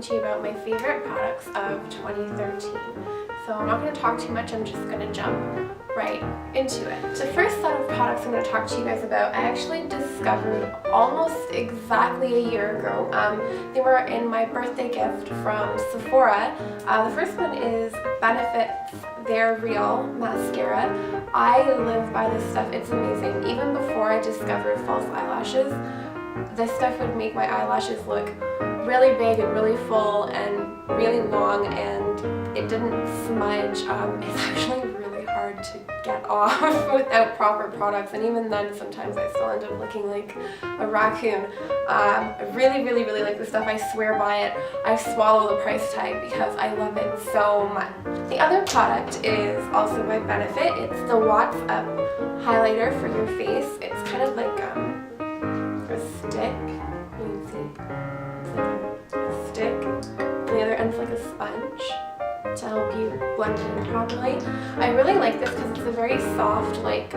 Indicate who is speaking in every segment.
Speaker 1: to you about my favorite products of 2013. So I'm not going to talk too much, I'm just going to jump right into it. The first set of products I'm going to talk to you guys about, I actually discovered almost exactly a year ago. They were in my birthday gift from Sephora. The first one is Benefit's They're Real mascara. I live by this stuff, it's amazing. Even before I discovered false eyelashes, this stuff would make my eyelashes look really big and really full and really long, and it didn't smudge. It's actually really hard to get off without proper products, and even then sometimes I still end up looking like a raccoon. I really like this stuff. I swear by it. I swallow the price tag because I love it so much. The other product is also by Benefit. It's the What's Up highlighter for your face. It's kind of like a stick. You can see it's like a stick. The other end's like a sponge to help you blend it in properly. I really like this because it's a very soft, like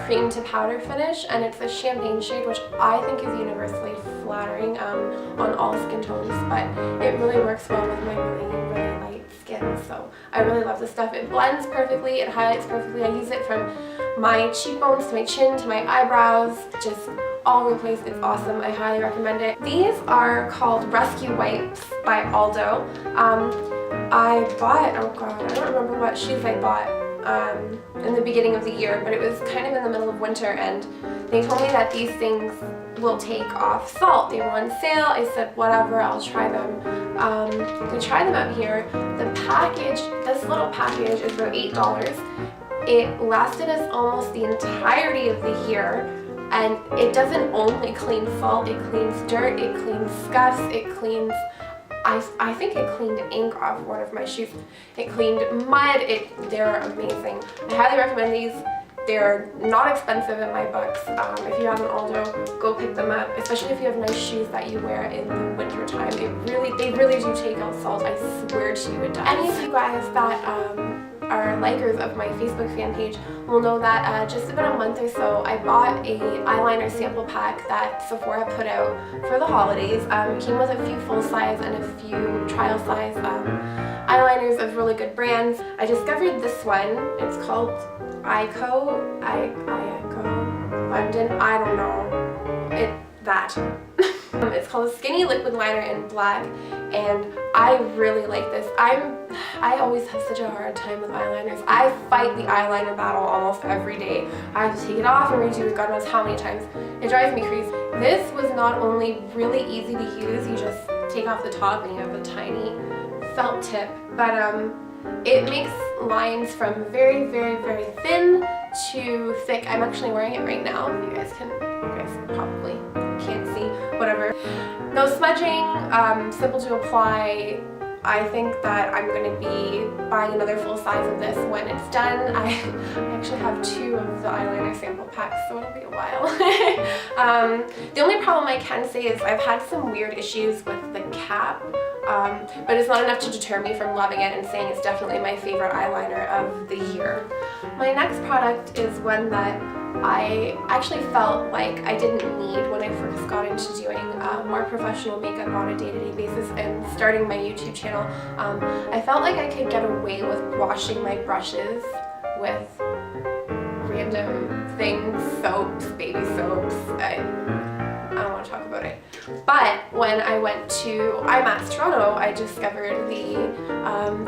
Speaker 1: cream to powder finish, and it's a champagne shade, which I think is universally flattering on all skin tones, but it really works well with my really light skin. So I really love this stuff. It blends perfectly, it highlights perfectly. I use it from my cheekbones to my chin to my eyebrows, just all over the place. It's awesome. I highly recommend it. These are called Rescue Wipes by Aldo. I bought, oh god, I don't remember what shoes I bought in the beginning of the year, but it was kind of in the middle of winter, and they told me that these things will take off salt. They were on sale. I said, whatever, I'll try them. We tried them out here. The package, this little package is about $8. It lasted us almost the entirety of the year. And it doesn't only clean salt, it cleans dirt, it cleans scuffs, it cleans, I think it cleaned ink off one of my shoes. It cleaned mud, they're amazing. I highly recommend these. They're not expensive in my books. If you have an Aldo, go pick them up, especially if you have nice shoes that you wear in the winter time. They really do take out salt, I swear to you it does. Any of you guys that are likers of my Facebook fan page will know that just about a month or so I bought a eyeliner sample pack that Sephora put out for the holidays. It came with a few full size and a few trial size eyeliners of really good brands. I discovered this one. It's called Ico London, I don't know, it's called a Skinny Liquid Liner in black, and I really like this. I always have such a hard time with eyeliners. I fight the eyeliner battle almost every day. I have to take it off and redo it God knows how many times. It drives me crazy. This was not only really easy to use, you just take off the top and you have a tiny felt tip, but it makes lines from very thin to thick. I'm actually wearing it right now. You guys probably can't see, whatever. No smudging, simple to apply. I think that I'm going to be buying another full size of this when it's done. I actually have 2 of the eyeliner sample packs, so it'll be a while. The only problem I can say is I've had some weird issues with the cap, but it's not enough to deter me from loving it and saying it's definitely my favorite eyeliner of the year. My next product is one that I actually felt like I didn't need when I first got into doing more professional makeup on a day-to-day basis and starting my YouTube channel. I felt like I could get away with washing my brushes with random things, soaps, baby soaps. I don't want to talk about it. But when I went to IMATS Toronto, I discovered the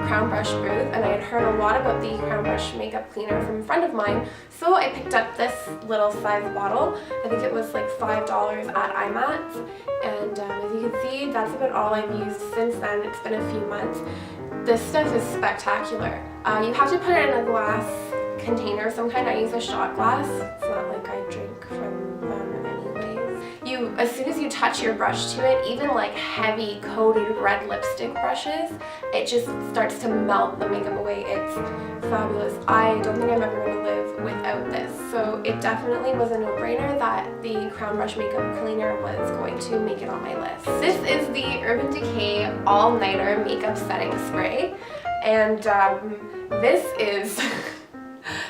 Speaker 1: Crown Brush booth, and I had heard a lot about the Crown Brush makeup cleaner from a friend of mine, so I picked up this little size bottle. I think it was like $5 at IMATS, and as you can see, that's about all I've used since then. It's been a few months. This stuff is spectacular. You have to put it in a glass container of some kind. I use a shot glass. It's not like I drink from them anyways. As soon as you touch your brush to it, even like heavy coated red lipstick brushes, it just starts to melt the makeup away. It's fabulous. I don't think I'm ever going to live without this. So it definitely was a no-brainer that the Crown Brush makeup cleaner was going to make it on my list. This is the Urban Decay All Nighter Makeup Setting Spray, and this is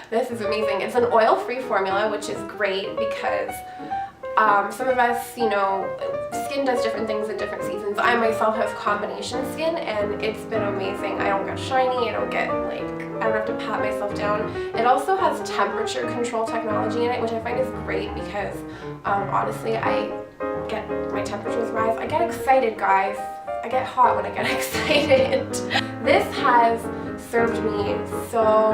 Speaker 1: this is amazing. It's an oil-free formula, which is great because some of us, you know, skin does different things in different seasons. I myself have combination skin and it's been amazing. I don't get shiny, I don't have to pat myself down. It also has temperature control technology in it, which I find is great because honestly, I get my temperatures rise. I get excited, guys. I get hot when I get excited. This has served me so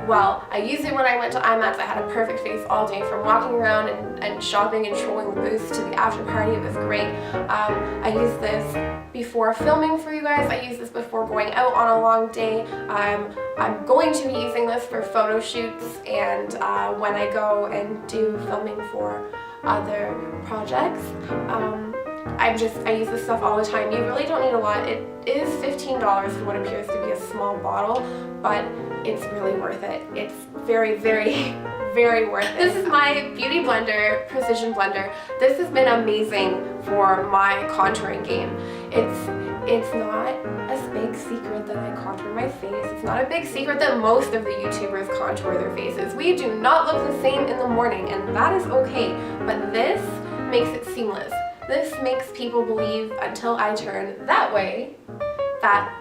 Speaker 1: well. I used it when I went to IMAX. I had a perfect face all day from walking around and shopping and trolling the booths to the after party. It was great. I used this before filming for you guys. I used this before going out on a long day. I'm going to be using this for photo shoots and when I go and do filming for other projects. I use this stuff all the time. You really don't need a lot. It is $15 for what appears to be a small bottle, but it's really worth it. It's very, very, very worth it. This is my Beauty Blender Precision Blender. This has been amazing for my contouring game. It's not a big secret that I contour my face. It's not a big secret that most of the YouTubers contour their faces. We do not look the same in the morning, and that is okay, but this makes it seamless. This makes people believe until I turn that way that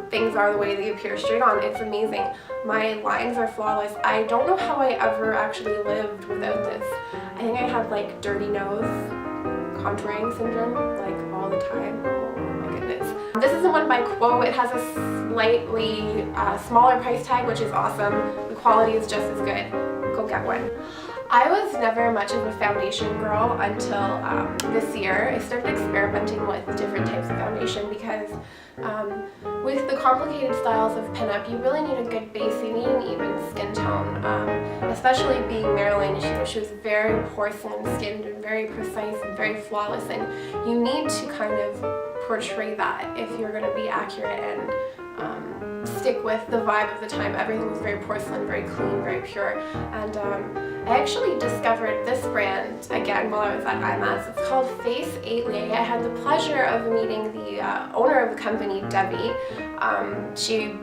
Speaker 1: things are the way they appear straight on. It's amazing. My lines are flawless. I don't know how I ever actually lived without this. I think I had like dirty nose contouring syndrome like all the time. Oh my goodness. This is the one by Quo. It has a slightly smaller price tag, which is awesome. The quality is just as good. Go get one. I was never much of a foundation girl until this year. I started experimenting with different types of foundation because with the complicated styles of pinup, you really need a good base. You need an even skin tone, especially being Marilyn. She was very porcelain skinned and very precise and very flawless, and you need to kind of portray that if you're going to be accurate and stick with the vibe of the time. Everything was very porcelain, very clean, very pure, and I actually discovered this brand again while I was at IMAX. It's called Face 8 I had the pleasure of meeting the owner of the company, Debbie. She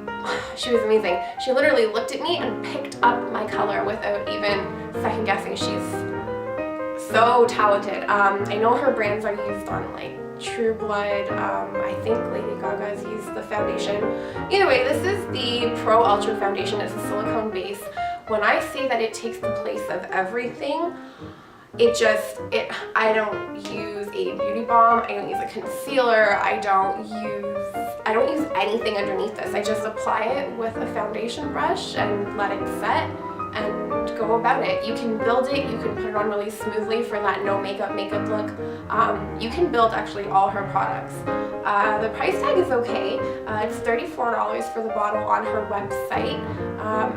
Speaker 1: was amazing. She literally looked at me and picked up my color without even second guessing. She's so talented. I know her brands are used on like True Blood. I think Lady Gaga's used the foundation. Either way, this is the Pro Ultra Foundation. It's a silicone base. When I say that it takes the place of everything, I don't use a beauty balm, I don't use a concealer, I don't use anything underneath this. I just apply it with a foundation brush and let it set and go about it. You can build it, you can put it on really smoothly for that no makeup look. You can build actually all her products. The price tag is okay. It's $34 for the bottle on her website.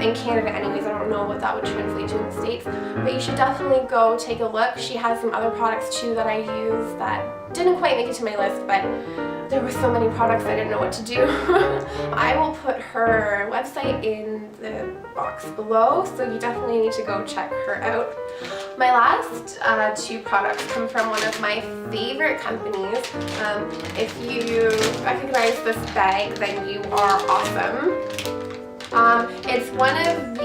Speaker 1: In Canada anyways, I don't know what that would translate to in the States, but you should definitely go take a look. She has some other products too that I use that didn't quite make it to my list, but there were so many products I didn't know what to do. I will put her website in the box below, so you definitely need to go check her out. My last two products come from one of my favorite companies. If you recognize this bag, then you are awesome. It's one of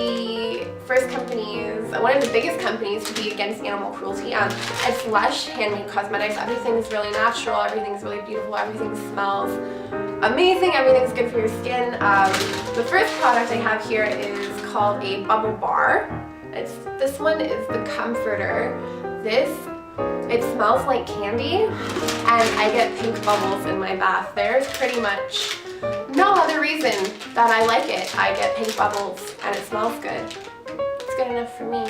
Speaker 1: the biggest companies to be against animal cruelty. It's Lush Cosmetics. Everything's really natural, everything's really beautiful, everything smells amazing, everything's good for your skin. The first product I have here is called a bubble bar. This one is the Comforter. It smells like candy, and I get pink bubbles in my bath. There's pretty much no other reason that I like it. I get pink bubbles and it smells good. It's good enough for me.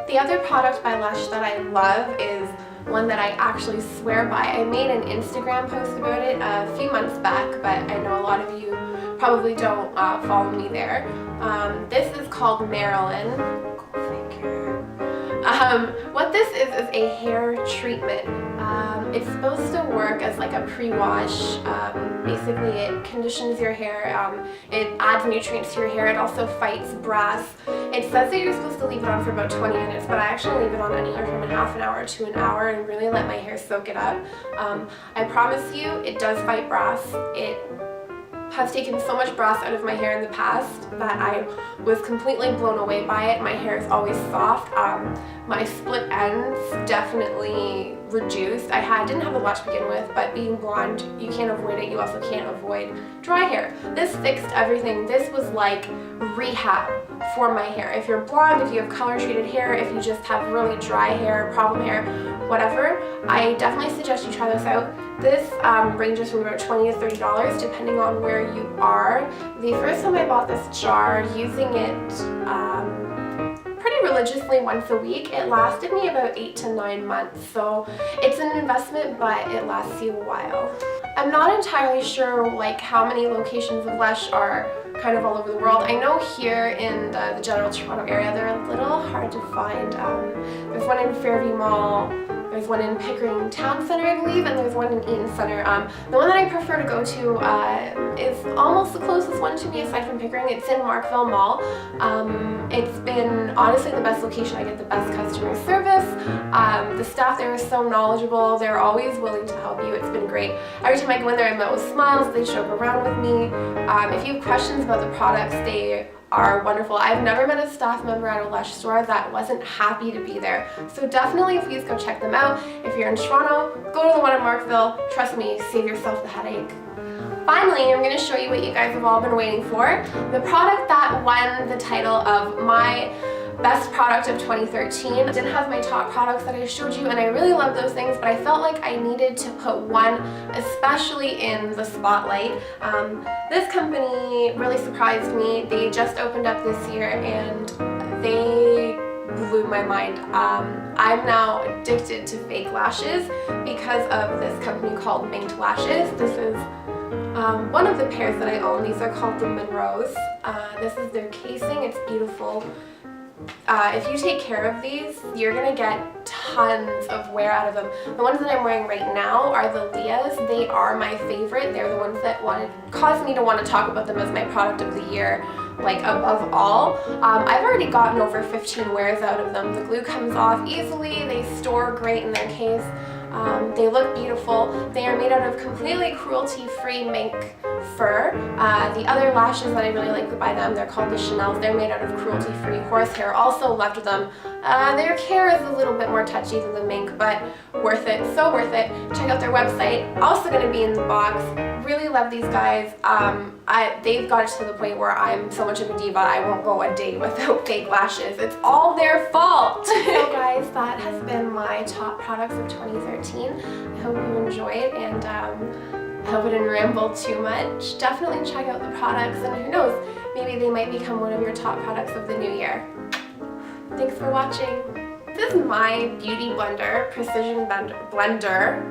Speaker 1: The other product by Lush that I love is one that I actually swear by. I made an Instagram post about it a few months back, but I know a lot of you probably don't follow me there. This is called Marilyn. Go figure. What this is a hair treatment. It's supposed to work as like a pre-wash. Basically it conditions your hair, it adds nutrients to your hair, it also fights brass. It says that you're supposed to leave it on for about 20 minutes, but I actually leave it on anywhere from a half an hour to an hour and really let my hair soak it up. I promise you, it does fight brass. It has taken so much brass out of my hair in the past that I was completely blown away by it. My hair is always soft. My split ends definitely reduced. Didn't have a lot to begin with, but being blonde, you can't avoid it. You also can't avoid dry hair. This fixed everything. This was like rehab for my hair. If you're blonde, if you have color treated hair, if you just have really dry hair, problem hair, whatever, I definitely suggest you try this out. This ranges from about $20 to $30 depending on where you are. The first time I bought this jar, using it pretty religiously once a week, it lasted me about 8 to 9 months. So it's an investment, but it lasts you a while. I'm not entirely sure like how many locations of Lush are kind of all over the world. I know here in the general Toronto area they're a little hard to find. There's one in Fairview Mall, there's one in Pickering Town Centre, I believe, and there's one in Eaton Centre. The one that I prefer to go to is almost the closest one to me aside from Pickering. It's in Markville Mall. It's been honestly the best location. I get the best customer service. The staff there is so knowledgeable. They're always willing to help you. It's been great. Every time I go in there, I'm met with smiles. They joke around with me. If you have questions about the products, they are wonderful. I've never met a staff member at a Lush store that wasn't happy to be there. So definitely please go check them out. If you're in Toronto, go to the one in Markville. Trust me, save yourself the headache. Finally, I'm going to show you what you guys have all been waiting for. The product that won the title of my best product of 2013. I didn't have my top products that I showed you, and I really love those things, but I felt like I needed to put one especially in the spotlight. This company really surprised me. They just opened up this year and they blew my mind. I'm now addicted to fake lashes because of this company called Minked Lashes. This is one of the pairs that I own. These are called the Monroes. This is their casing. It's beautiful. If you take care of these, you're gonna get tons of wear out of them. The ones that I'm wearing right now are the Leahs. They are my favorite. They're the ones that caused me to want to talk about them as my product of the year, like above all. I've already gotten over 15 wears out of them. The glue comes off easily. They store great in their case. They look beautiful. They are made out of completely cruelty-free mink fur. The other lashes that I really like to buy them, they're called the Chanels. They're made out of cruelty-free horsehair. Also loved them. Their care is a little bit more touchy than the mink, but worth it. So worth it. Check out their website. Also going to be in the box. Really love these guys. They've got it to the point where I'm so much of a diva, I won't go a day without fake lashes. It's all their fault. So guys, that has been my top products of 2013. I hope you enjoyed, and I hope I didn't ramble too much. Definitely check out the products, and who knows, maybe they might become one of your top products of the new year. Thanks for watching. This is my Beauty Blender, Precision Blender.